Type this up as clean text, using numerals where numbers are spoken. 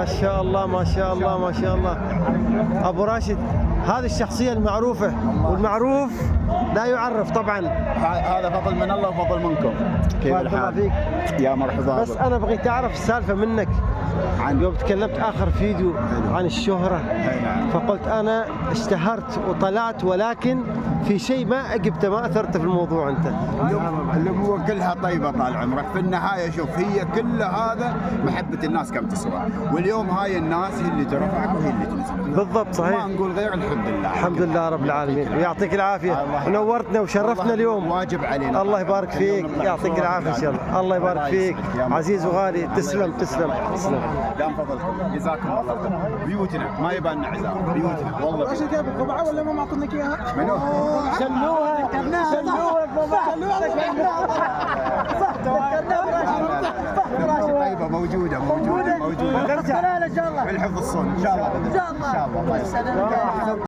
ما شاء الله ما شاء الله ما شاء الله. ابو راشد هذه الشخصيه المعروفه، والمعروف لا يعرف طبعا. هذا فضل من الله وفضل منكم. كيف بارك الله الحال؟ فيك. يا مرحبا. بس انا بغيت اعرف السالفه منك عن يوم تكلمت اخر فيديو عن الشهره، أي نعم. فقلت انا اشتهرت وطلعت، ولكن في شيء ما اجبته، ما اثرت في الموضوع انت. الامور كلها طيبه طال عمرك. في النهايه شوف، هي كل هذا محبه الناس كم تسوى، واليوم هاي الناس هي اللي ترفعك وهي اللي تنزلك. بالضبط صحيح. ما نقول غير الحمد لله. الحمد لله رب العالمين، ويعطيك العافيه، ونورتنا وشرفتنا اليوم. واجب علينا. الله يبارك فيك، يعطيك العافيه ان شاء الله. الله يبارك فيك عزيز وغالي. تسلم تسلم تسلم. دام فضلكم، جزاكم الله خير. بيوتنا ما يبان لنا عزاء، بيوتنا والله. ايش جايب القبعه ولا ما معطينك اياها؟ منو؟ شلوها شلوها طيبه موجوده موجوده موجوده. ان شاء الله بالحفظ الصون ان شاء الله. ان شاء الله. الله يسلمك.